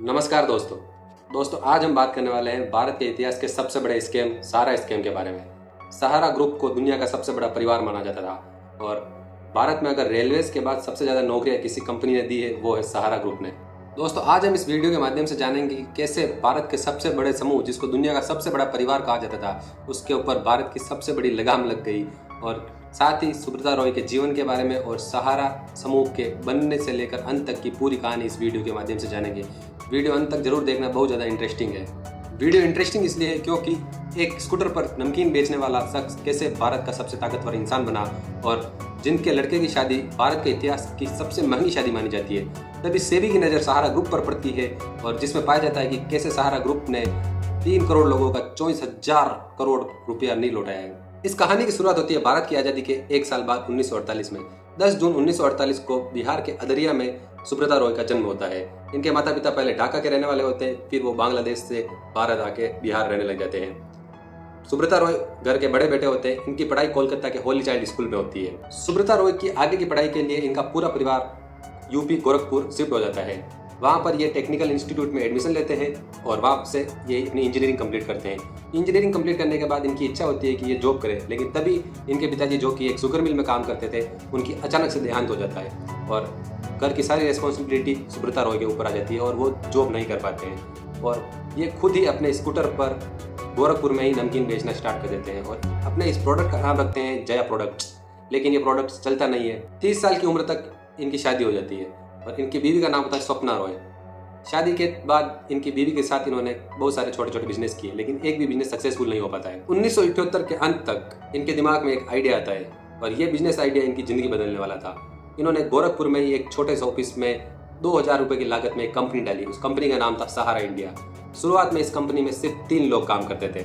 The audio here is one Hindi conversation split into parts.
नमस्कार दोस्तों आज हम बात करने वाले हैं भारत के इतिहास के सबसे बड़े स्कैम सहारा स्कैम के बारे में। सहारा ग्रुप को दुनिया का सबसे बड़ा परिवार माना जाता था और भारत में अगर रेलवेज के बाद सबसे ज़्यादा नौकरियां किसी कंपनी ने दी है वो है सहारा ग्रुप ने। दोस्तों आज हम इस वीडियो के माध्यम से जानेंगे कि कैसे भारत के सबसे बड़े समूह जिसको दुनिया का सबसे बड़ा परिवार कहा जाता था उसके ऊपर भारत की सबसे बड़ी लगाम लग गई, और साथ ही सुब्रता रॉय के जीवन के बारे में और सहारा समूह के बनने से लेकर अंत तक की पूरी कहानी इस वीडियो के माध्यम से जानेंगे। वीडियो अंत तक जरूर देखना, बहुत ज़्यादा इंटरेस्टिंग है। वीडियो इंटरेस्टिंग इसलिए है क्योंकि एक स्कूटर पर नमकीन बेचने वाला शख्स कैसे भारत का सबसे ताकतवर इंसान बना और जिनके लड़के की शादी भारत के इतिहास की सबसे महंगी शादी मानी जाती है, तभी सेबी की नज़र सहारा ग्रुप पर पड़ती है और जिसमें पाया जाता है कि कैसे सहारा ग्रुप ने 3 करोड़ लोगों का 24,000 करोड़ रुपया नहीं लौटाया है। इस कहानी की शुरुआत होती है भारत की आज़ादी के एक साल बाद 1948 में। 10 जून 1948 को बिहार के अदरिया में सुब्रता रॉय का जन्म होता है। इनके माता पिता पहले ढाका के रहने वाले होते हैं, फिर वो बांग्लादेश से भारत आके बिहार रहने लग जाते हैं। सुब्रता रॉय घर के बड़े बेटे होते हैं। इनकी पढ़ाई कोलकाता के होली चाइल्ड स्कूल में होती है। सुब्रता रॉय की आगे की पढ़ाई के लिए इनका पूरा परिवार यूपी गोरखपुर शिफ्ट हो जाता है। वहाँ पर ये टेक्निकल इंस्टीट्यूट में एडमिशन लेते हैं और वहाँ से ये अपनी इंजीनियरिंग कंप्लीट करते हैं। इंजीनियरिंग कंप्लीट करने के बाद इनकी इच्छा होती है कि ये जॉब करें, लेकिन तभी इनके पिताजी जो कि एक शुगर मिल में काम करते थे उनकी अचानक से देहांत हो जाता है और घर की सारी रिस्पॉन्सिबिलिटी सुब्रता रॉय के ऊपर आ जाती है और वो जॉब नहीं कर पाते हैं और ये खुद ही अपने स्कूटर पर गोरखपुर में ही नमकीन बेचना स्टार्ट कर देते हैं और अपने इस प्रोडक्ट का नाम रखते हैं जया प्रोडक्ट्स। लेकिन ये प्रोडक्ट चलता नहीं है। 30 साल की उम्र तक इनकी शादी हो जाती है और इनकी बीवी का नाम होता है स्वप्ना रॉय। शादी के बाद इनकी बीवी के साथ इन्होंने बहुत सारे छोटे छोटे बिजनेस किए, लेकिन एक भी बिजनेस सक्सेसफुल नहीं हो पाता है। 1978 के अंत तक इनके दिमाग में एक आइडिया आता है और ये बिजनेस आइडिया इनकी जिंदगी बदलने वाला था। इन्होंने गोरखपुर में ही एक छोटे से ऑफिस में 2000 रुपए की लागत में एक कंपनी डाली। उस कंपनी का नाम था सहारा इंडिया। शुरुआत में इस कंपनी में सिर्फ 3 लोग काम करते थे।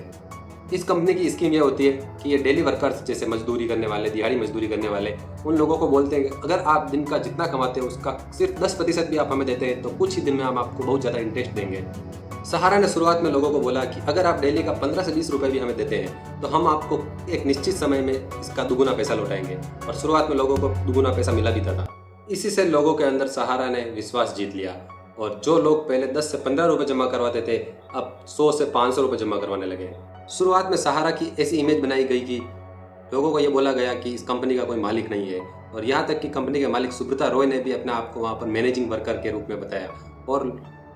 इस कंपनी की स्कीम ये होती है कि ये डेली वर्कर्स जैसे मजदूरी करने वाले, दिहाड़ी मजदूरी करने वाले, उन लोगों को बोलते हैं कि अगर आप दिन का जितना कमाते हैं उसका सिर्फ 10% भी आप हमें देते हैं तो कुछ ही दिन में हम आपको बहुत ज़्यादा इंटरेस्ट देंगे। सहारा ने शुरुआत में लोगों को बोला कि अगर आप डेली का 15 से 20 रुपये भी हमें देते हैं तो हम आपको एक निश्चित समय में इसका दुगुना पैसा लौटाएंगे, और शुरुआत में लोगों को दुगुना पैसा मिला भी था। इसी से लोगों के अंदर सहारा ने विश्वास जीत लिया और जो लोग पहले 10 से 15 रुपये जमा करवाते थे अब 100 से 500 रुपये जमा करवाने लगे। शुरुआत में सहारा की ऐसी इमेज बनाई गई कि लोगों को ये बोला गया कि इस कंपनी का कोई मालिक नहीं है, और यहाँ तक कि कंपनी के मालिक सुब्रता रॉय ने भी अपने आप को वहाँ पर मैनेजिंग वर्कर के रूप में बताया और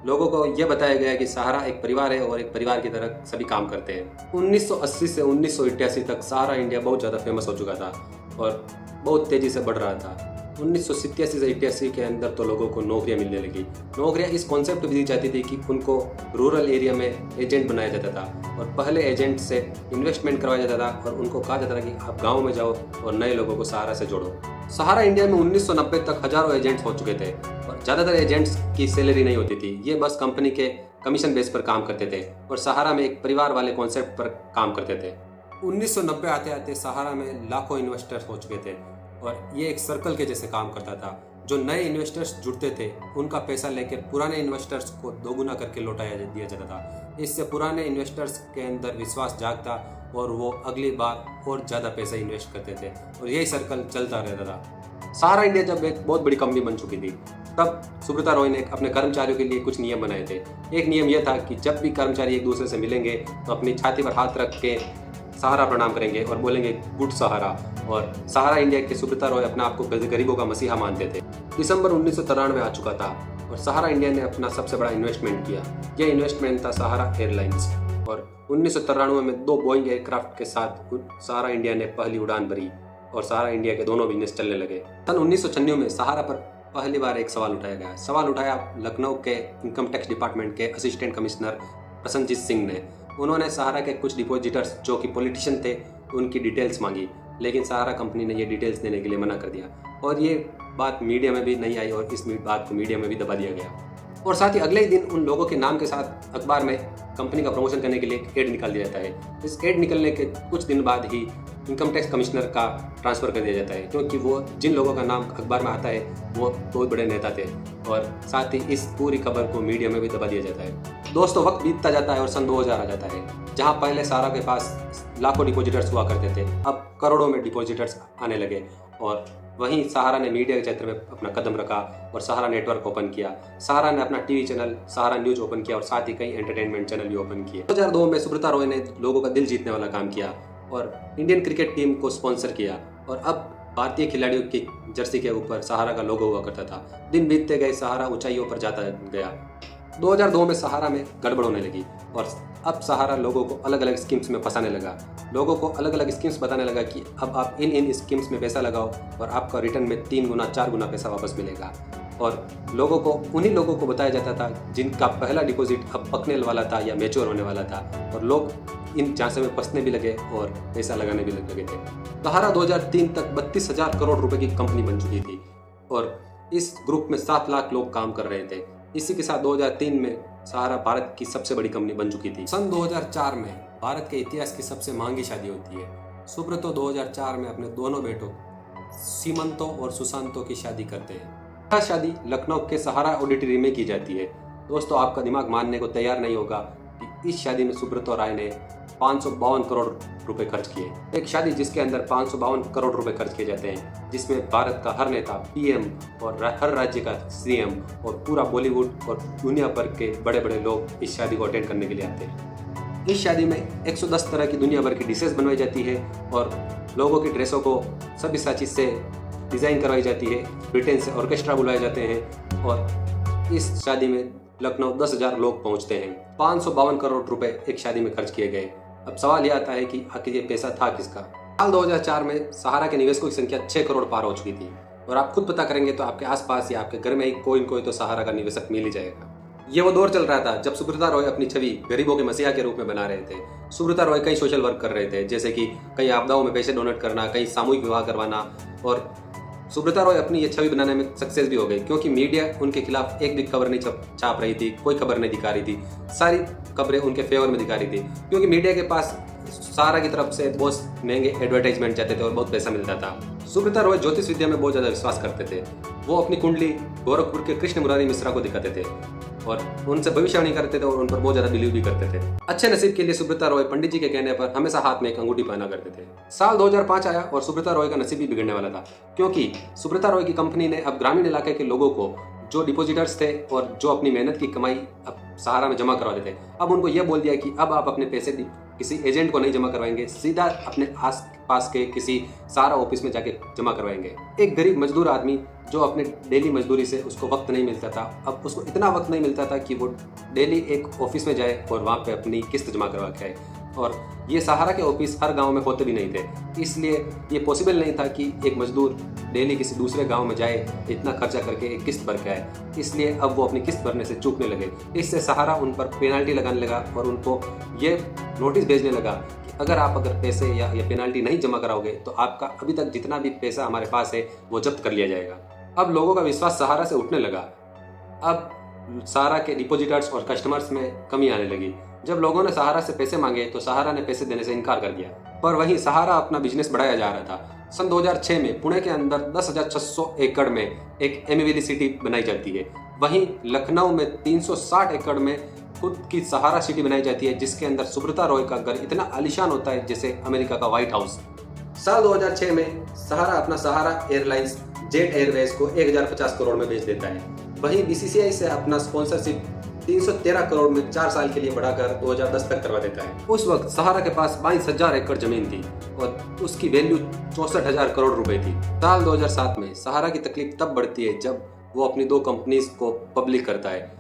लोगों को यह बताया गया कि सहारा एक परिवार है और एक परिवार की तरह सभी काम करते हैं। 1980 से 1988 तक सहारा इंडिया बहुत ज़्यादा फेमस हो चुका था और बहुत तेज़ी से बढ़ रहा था। 1987 से 88 के अंदर तो लोगों को नौकरियां मिलने लगी। नौकरियां इस कॉन्सेप्ट पे दी जाती थी कि उनको रूरल एरिया में एजेंट बनाया जाता था और पहले एजेंट से इन्वेस्टमेंट करवाया जाता था और उनको कहा जाता था कि आप गाँव में जाओ और नए लोगों को सहारा से जोड़ो। सहारा इंडिया में 1990 तक हजारों एजेंट्स हो चुके थे और ज़्यादातर एजेंट्स की सैलरी नहीं होती थी। ये बस कंपनी के कमीशन बेस पर काम करते थे और सहारा में एक परिवार वाले कॉन्सेप्ट पर काम करते थे। 1990 आते आते सहारा में लाखों इन्वेस्टर्स हो चुके थे और ये एक सर्कल के जैसे काम करता था। जो नए इन्वेस्टर्स जुड़ते थे उनका पैसा लेकर पुराने इन्वेस्टर्स को दोगुना करके लौटाया दिया जाता था। इससे पुराने इन्वेस्टर्स के अंदर विश्वास जागता और वो अगली बार और ज़्यादा पैसा इन्वेस्ट करते थे और यही सर्कल चलता रहता था। सहारा इंडिया जब एक बहुत बड़ी कंपनी बन चुकी थी तब सुब्रता रॉय ने अपने कर्मचारियों के लिए कुछ नियम बनाए थे। एक नियम यह था कि जब भी कर्मचारी एक दूसरे से मिलेंगे तो अपनी छाती पर हाथ रख के सहारा प्रणाम करेंगे और बोलेंगे गुड सहारा। और सहारा इंडिया के सुब्रता रॉय अपने आप को गरीबों का मसीहा मानते थे। दिसंबर 1993 आ चुका था और सहारा इंडिया ने अपना सबसे बड़ा इन्वेस्टमेंट किया। यह इन्वेस्टमेंट था सहारा एयरलाइंस और 1993 में 2 बोइंग एयरक्राफ्ट के साथ सहारा इंडिया ने पहली उड़ान भरी और सहारा इंडिया के दोनों बिजनेस चलने लगे। सन 1996 में सहारा पर पहली बार एक सवाल उठाया गया। सवाल उठाया लखनऊ के इनकम टैक्स डिपार्टमेंट के असिस्टेंट कमिश्नर प्रसन्नजीत सिंह ने। उन्होंने सहारा के कुछ डिपॉजिटर्स जो कि पॉलिटिशियन थे उनकी डिटेल्स मांगी, लेकिन सहारा कंपनी ने ये डिटेल्स देने के लिए मना कर दिया और ये बात मीडिया में भी नहीं आई और इस बात को मीडिया में भी दबा दिया गया। और साथ ही अगले ही दिन उन लोगों के नाम के साथ अखबार में कंपनी का प्रमोशन करने के लिए एक एड निकाल दिया जाता है। इस एड निकलने के कुछ दिन बाद ही इनकम टैक्स कमिश्नर का ट्रांसफ़र कर दिया जाता है, क्योंकि वो जिन लोगों का नाम अखबार में आता है वो बहुत बड़े नेता थे और साथ ही इस पूरी खबर को मीडिया में भी दबा दिया जाता है। दोस्तों वक्त बीतता जाता है और सन 2000 आ जाता है, जहाँ पहले सहारा के पास लाखों डिपॉजिटर्स हुआ करते थे, अब करोड़ों में डिपॉजिटर्स आने लगे और वहीं सहारा ने मीडिया के क्षेत्र में अपना कदम रखा और सहारा नेटवर्क ओपन किया। सहारा ने अपना टीवी चैनल सहारा न्यूज ओपन किया और साथ ही कई एंटरटेनमेंट चैनल भी ओपन किए। 2002 में सुब्रता रॉय ने लोगों का दिल जीतने वाला काम किया और इंडियन क्रिकेट टीम को स्पॉन्सर किया और अब भारतीय खिलाड़ियों की जर्सी के ऊपर सहारा का लोगो हुआ करता था। दिन बीतते गए सहारा ऊंचाइयों पर जाता गया। 2002 में सहारा में गड़बड़ होने लगी और अब सहारा लोगों को अलग अलग स्कीम्स में फंसाने लगा। लोगों को अलग अलग स्कीम्स बताने लगा कि अब आप इन स्कीम्स में पैसा लगाओ और आपका रिटर्न में 3 गुना 4 गुना पैसा वापस मिलेगा। और लोगों को उन्हीं लोगों को बताया जाता था जिनका पहला डिपॉजिट अब पकने वाला था या मैच्योर होने वाला था और लोग इन झांसे में फंसने भी लगे और पैसा लगाने भी लगे थे। सहारा 2003 तक 32,000 करोड़ रुपए की कंपनी बन चुकी थी और इस ग्रुप में 7 लाख लोग काम कर रहे थे। इसी के साथ 2003 में सहारा भारत की सबसे बड़ी कंपनी बन चुकी थी। सन 2004 में भारत के इतिहास की सबसे महंगी शादी होती है। सुब्रतो 2004 में अपने दोनों बेटों सीमंतो और सुशांतो की शादी करते हैं। यह शादी लखनऊ के सहारा ऑडिटोरियम में की जाती है। दोस्तों, आपका दिमाग मानने को तैयार नहीं होगा कि इस शादी में सुब्रतो राय ने 552 करोड़ रुपए खर्च किए। एक शादी जिसके अंदर 552 करोड़ रुपए खर्च किए जाते हैं, जिसमें भारत का हर नेता, पीएम और हर राज्य का सीएम और पूरा बॉलीवुड और दुनिया भर के बड़े बड़े लोग इस शादी को अटेंड करने के लिए आते हैं। इस शादी में 110 तरह की दुनिया भर की डिशेस बनवाई जाती है और लोगों की ड्रेसों को सब्यसाची से डिज़ाइन करवाई जाती है। ब्रिटेन से ऑर्केस्ट्रा बुलाए जाते हैं और इस शादी में लखनऊ 10,000 लोग पहुंचते हैं। 552 करोड़ रुपए एक शादी में खर्च किए गए। अब सवाल यह आता है कि आखिर ये पैसा था किसका। साल 2004 में सहारा के निवेशकों की संख्या 6 करोड़ पार हो चुकी थी और आप खुद पता करेंगे तो आपके आसपास या आपके घर में ही कोई न कोई तो सहारा का निवेशक मिल ही जाएगा। ये वो दौर चल रहा था जब सुब्रता रॉय अपनी छवि गरीबों के मसीहा के रूप में बना रहे थे। सुब्रता रॉय कई सोशल वर्क कर रहे थे, जैसे कि कई आपदाओं में पैसे डोनेट करना, कई सामूहिक विवाह करवाना। और सुब्रता रॉय अपनी ये छवि बनाने में सक्सेस भी हो गई क्योंकि मीडिया उनके खिलाफ एक भी खबर नहीं छाप रही थी, कोई खबर नहीं दिखा रही थी। सारी खबरें उनके फेवर में दिखा रही थी क्योंकि मीडिया के पास सहारा की तरफ से बहुत महंगे एडवर्टाइजमेंट जाते थे और बहुत पैसा मिलता था। सुब्रता रॉय ज्योतिष विद्या में बहुत ज़्यादा विश्वास करते थे। वो अपनी कुंडली गोरखपुर के कृष्ण मुरारी मिश्रा को दिखाते थे और उनसे भविष्यवाणी करते थे और उन पर बहुत ज़्यादा बिलीव भी करते थे। अच्छे नसीब के लिए सुब्रता रॉय पंडित जी के कहने पर हमेशा हाथ में एक अंगूठी पहना करते थे। साल 2005 आया और सुब्रता रॉय का नसीब भी बिगड़ने वाला था क्योंकि सुब्रता रॉय की कंपनी ने अब ग्रामीण इलाके के लोगों को जो डिपॉजिटर्स थे और जो अपनी मेहनत की कमाई अब सहारा में जमा करवाते थे, अब उनको यह बोल दिया कि अब आप अपने पैसे किसी एजेंट को नहीं जमा करवाएंगे, सीधा अपने आस पास के किसी सहारा ऑफिस में जाके जमा करवाएंगे। एक गरीब मजदूर आदमी जो अपने डेली मजदूरी से उसको वक्त नहीं मिलता था, अब उसको इतना वक्त नहीं मिलता था कि वो डेली एक ऑफिस में जाए और वहाँ पे अपनी किस्त जमा करवा के आए। और ये सहारा के ऑफिस हर गांव में होते भी नहीं थे, इसलिए ये पॉसिबल नहीं था कि एक मजदूर डेली किसी दूसरे गांव में जाए, इतना खर्चा करके एक किस्त भर के आए। इसलिए अब वो अपनी किस्त भरने से चूकने लगे। इससे सहारा उन पर पेनल्टी लगाने लगा और उनको ये नोटिस भेजने लगा कि अगर पैसे या पेनल्टी नहीं जमा कराओगे तो आपका अभी तक जितना भी पैसा हमारे पास है वो जब्त कर लिया जाएगा। अब लोगों का विश्वास सहारा से उठने लगा। अब सहारा के डिपॉजिटर्स और कस्टमर्स में कमी आने लगी। जब लोगों ने सहारा से पैसे मांगे तो सहारा ने पैसे देने से इनकार कर दिया, पर वहीं सहारा अपना बिजनेस बढ़ाया जा रहा था। सन 2006 में पुणे के अंदर 10,600 एकड़ में एक एमवीली सिटी बनाई जाती है। वहीं लखनऊ में 360 एकड़ में खुद की सहारा सिटी बनाई जाती है, जिसके अंदर सुब्रता रॉय का घर इतना आलीशान होता है जैसे अमेरिका का व्हाइट हाउस। साल 2006 में सहारा अपना सहारा एयरलाइंस जेट एयरवेज को 1050 करोड़ में बेच देता है। वहीं बीसीसीआई से अपना स्पॉन्सरशिप 313 करोड़ में 4 साल के लिए बढ़ाकर 2010 तक करवा देता है। उस वक्त सहारा के पास 22,000 एकड़ जमीन थी और उसकी वैल्यू 64,000 करोड़ रुपए थी। साल 2007 में सहारा की तकलीफ तब बढ़ती है जब वो अपनी 2 कंपनीज को पब्लिक करता है।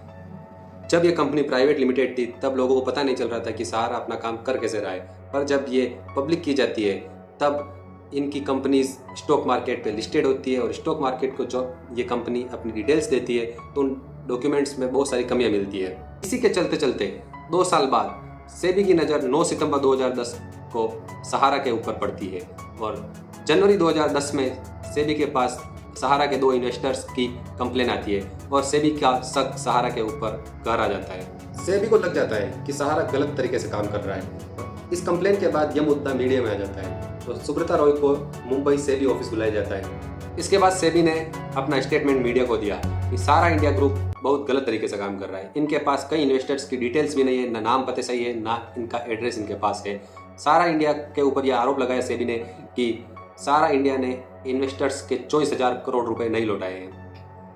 जब ये कंपनी प्राइवेट लिमिटेड थी तब लोगों को पता नहीं चल रहा था कि सहारा अपना काम कर कैसे रहा है, पर जब ये पब्लिक की जाती है तब इनकी कंपनीज स्टॉक मार्केट पे लिस्टेड होती है और स्टॉक मार्केट को जो ये कंपनी अपनी डिटेल्स देती है तो उन डॉक्यूमेंट्स में बहुत सारी कमियां मिलती है। इसी के चलते चलते 2 साल बाद सेबी की नज़र 9 सितंबर 2010 को सहारा के ऊपर पड़ती है और जनवरी 2010 में सेबी के पास सहारा के 2 इन्वेस्टर्स की कंप्लेन आती है और सेबी का शक सहारा के ऊपर गहरा जाता है। सेबी को लग जाता है कि सहारा गलत तरीके से काम कर रहा है। इस कंप्लेन के बाद यह मुद्दा मीडिया में आ जाता है तो सुब्रता रॉय को मुंबई सेबी ऑफिस बुलाया जाता है। इसके बाद सेबी ने अपना स्टेटमेंट मीडिया को दिया कि सहारा इंडिया ग्रुप बहुत गलत तरीके से काम कर रहा है। इनके पास कई इन्वेस्टर्स की डिटेल्स भी नहीं है, ना नाम पते सही है, ना इनका एड्रेस इनके पास है। सहारा इंडिया के ऊपर यह आरोप लगाया सेबी ने कि सहारा इंडिया ने इन्वेस्टर्स के 24,000 करोड़ रुपए नहीं लौटाए हैं।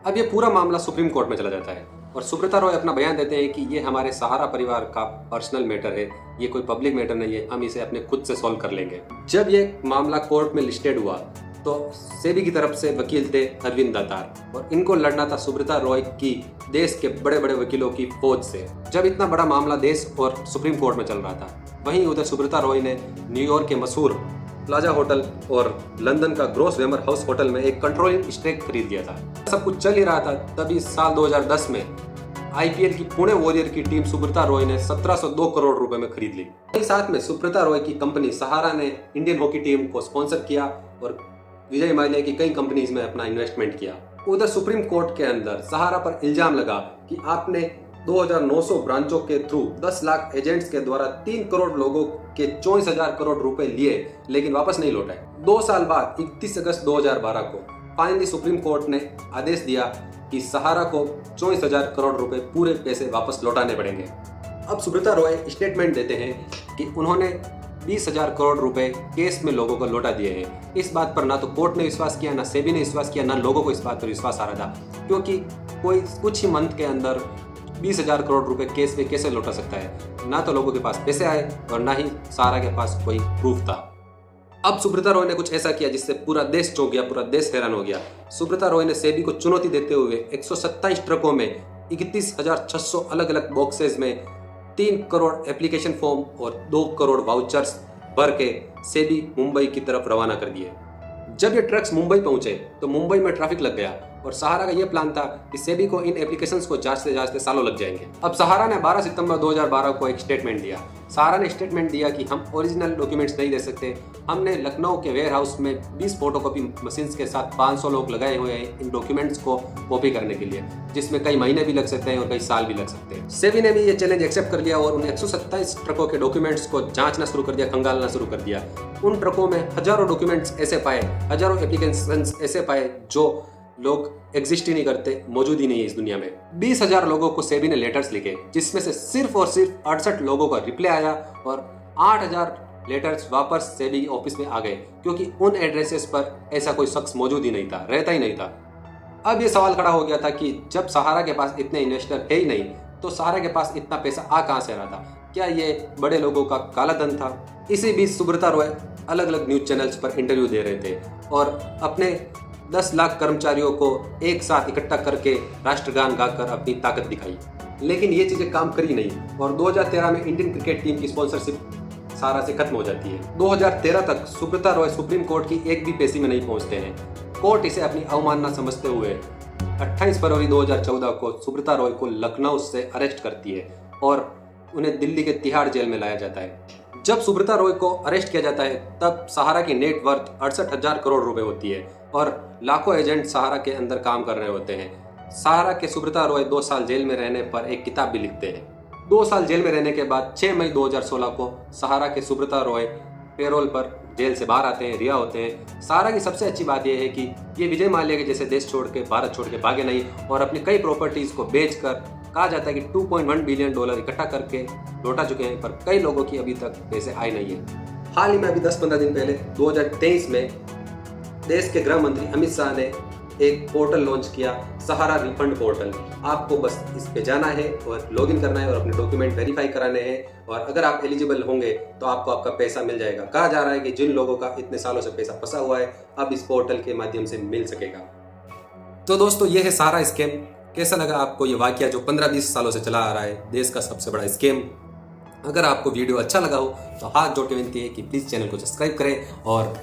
अब ये पूरा मामला सुप्रीम कोर्ट में चला जाता है और सुब्रता रॉय अपना बयान देते हैं कि ये हमारे सहारा परिवार का पर्सनल मैटर है, ये कोई पब्लिक मैटर नहीं है, हम इसे अपने खुद से सॉल्व कर लेंगे। जब ये मामला कोर्ट में लिस्टेड हुआ तो सेबी की तरफ से वकील थे अरविंद दातार और इनको लड़ना था सुब्रता रॉय की देश के बड़े बड़े वकीलों की फौज से। जब इतना बड़ा मामला देश और सुप्रीम कोर्ट में चल रहा था, वहीं उधर सुब्रता रॉय ने न्यूयॉर्क के मशहूर प्लाजा होटल और लंदन का ग्रोस वेमर हाउस होटल में एक कंट्रोलिंग स्टेक खरीद लिया था। सब कुछ चल ही रहा था, तभी साल 2010 में आईपीएल की पुणे वॉरियर की टीम सुब्रता रॉय ने 1702 करोड़ रुपए में खरीद ली। इसी साथ में सुब्रता रॉय की कंपनी सहारा ने इंडियन हॉकी टीम को स्पॉन्सर किया और विजय माल्या की कई कंपनीज में अपना इन्वेस्टमेंट किया। उधर सुप्रीम कोर्ट के अंदर सहारा पर इल्जाम लगा कि आपने 2900 ब्रांचों के थ्रू 10 लाख एजेंट्स के द्वारा 3 करोड़ लोगों के 24,000 करोड़ रुपए लिए लेकिन वापस नहीं लौटाए। 2 साल बाद 31 अगस्त 2012 को फाइनली सुप्रीम कोर्ट ने आदेश दिया कि सहारा को 24,000 करोड़ रुपए पूरे पैसे वापस लौटाने पड़ेंगे। अब सुब्रता रॉय स्टेटमेंट देते हैं कि उन्होंने 20,000 करोड़ रुपए केस में लोगों को लौटा दिए हैं। इस बात पर ना तो कोर्ट ने विश्वास किया, ना सेबी ने विश्वास किया, ना लोगों को इस बात पर विश्वास आ रहा था, क्योंकि कोई कुछ ही मंथ के अंदर 20,000 करोड़ रुपए केस में कैसे लौटा सकता है। ना तो लोगों के पास पैसे आए और ना ही सहारा के पास कोई प्रूफ था। अब सुब्रता रॉय ने कुछ ऐसा किया जिससे पूरा देश चौंक गया, पूरा देश हैरान हो गया। सुब्रता रॉय ने सेबी को चुनौती देते हुए 127 ट्रकों में 31,600 अलग अलग बॉक्सेस में 3 करोड़ एप्लीकेशन फॉर्म और 2 करोड़ वाउचर्स भर के सेबी मुंबई की तरफ रवाना कर दिए। जब ये ट्रक्स मुंबई पहुंचे तो मुंबई में ट्रैफिक लग गया और सहारा का यह प्लान था कि सेबी को इन एप्लीकेशंस को जांचते जांचते सालों लग जाएंगे। अब सहारा ने 12 सितंबर 2012 को एक स्टेटमेंट दिया। सहारा ने स्टेटमेंट दिया कि हम ओरिजिनल डॉक्यूमेंट्स नहीं दे सकते। हमने लखनऊ के वेयर हाउस में 20 फोटोकॉपी मशीन्स के साथ 500 लोग लगाए हुए हैं इन डॉक्यूमेंट्स को कॉपी करने के लिए, जिसमें कई महीने भी लग सकते हैं और कई साल भी लग सकते हैं। सेबी ने भी ये चैलेंज एक्सेप्ट कर लिया और उन 127 ट्रकों के डॉक्यूमेंट्स को जांचना शुरू कर दिया, खंगालना शुरू कर दिया। उन ट्रकों में हजारों डॉक्यूमेंट्स ऐसे पाए, हजारों एप्लीकेशंस ऐसे पाए जो लोग एग्जिस्ट ही नहीं करते, मौजूद ही नहीं है इस दुनिया में। 20,000 लोगों को सेबी ने लेटर्स लिखे, जिसमें से सिर्फ और सिर्फ 68 लोगों का रिप्लाई आया और 8,000 लेटर्स वापस सेबी ऑफिस में आ गए, क्योंकि उन एड्रेसेस पर ऐसा कोई शख्स मौजूद ही नहीं था, रहता ही नहीं था। अब ये सवाल खड़ा हो गया था कि जब सहारा के पास इतने इन्वेस्टर है ही नहीं, तो सहारा के पास इतना पैसा आ कहां से रहा था? क्या ये बड़े लोगों का काला धन था? इसी बीच सुब्रता रॉय अलग अलग न्यूज चैनल्स पर इंटरव्यू दे रहे थे और अपने 10 लाख कर्मचारियों को एक साथ इकट्ठा करके राष्ट्रगान गाकर अपनी ताकत दिखाई। लेकिन ये चीजें काम करी नहीं और 2013 में इंडियन क्रिकेट टीम की स्पॉन्सरशिप सहारा से खत्म हो जाती है। 2013 तक सुब्रता रॉय सुप्रीम कोर्ट की एक भी पेशी में नहीं पहुंचते हैं। कोर्ट इसे अपनी अवमानना समझते हुए 28 फरवरी 2014 को सुब्रता रॉय को लखनऊ से अरेस्ट करती है और उन्हें दिल्ली के तिहाड़ जेल में लाया जाता है। जब सुब्रता रॉय को अरेस्ट किया जाता है तब सहारा की नेट वर्थ 68,000 करोड़ रुपए होती है और लाखों एजेंट सहारा के अंदर काम कर रहे होते हैं। सहारा के सुब्रता रॉय 2 साल जेल में रहने पर एक किताब भी लिखते हैं। 2 साल जेल में रहने के बाद 6 मई 2016 को सहारा के सुब्रता रॉय पेरोल पर जेल से बाहर आते हैं, रिहा होते हैं। सहारा की सबसे अच्छी बात यह है कि ये विजय माल्या के जैसे देश छोड़ के, भारत छोड़ के भागे नहीं और अपनी कई प्रॉपर्टीज को बेचकर कहा जाता है कि $2.1 बिलियन इकट्ठा करके लौटा चुके हैं, पर कई लोगों की अभी तक पैसे आए नहीं है। हाल ही में अभी 10-15 दिन पहले 2023 में देश के गृह मंत्री अमित शाह ने एक पोर्टल लॉन्च किया, सहारा रिफंड पोर्टल। आपको बस इस पे जाना है और लॉगिन करना है और अपने डॉक्यूमेंट वेरीफाई कराने हैं और अगर आप एलिजिबल होंगे तो आपको आपका पैसा मिल जाएगा। कहा जा रहा है कि जिन लोगों का इतने सालों से पैसा फंसा हुआ है अब इस पोर्टल के माध्यम से मिल सकेगा। तो दोस्तों ये है सहारा स्कैम। कैसा लगा आपको ये वाकया जो 15-20 सालों से चला आ रहा है, देश का सबसे बड़ा स्कैम? अगर आपको वीडियो अच्छा लगा हो तो हाथ जोड़ के विनती है कि प्लीज़ चैनल को सब्सक्राइब करें और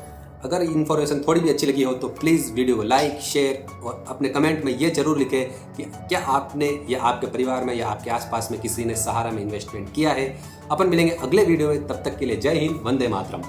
अगर इन्फॉर्मेशन थोड़ी भी अच्छी लगी हो तो प्लीज़ वीडियो को लाइक, शेयर और अपने कमेंट में ये जरूर लिखें कि क्या आपने या आपके परिवार में या आपके आसपास में किसी ने सहारा में इन्वेस्टमेंट किया है। अपन मिलेंगे अगले वीडियो में, तब तक के लिए जय हिंद, वंदे मातरम।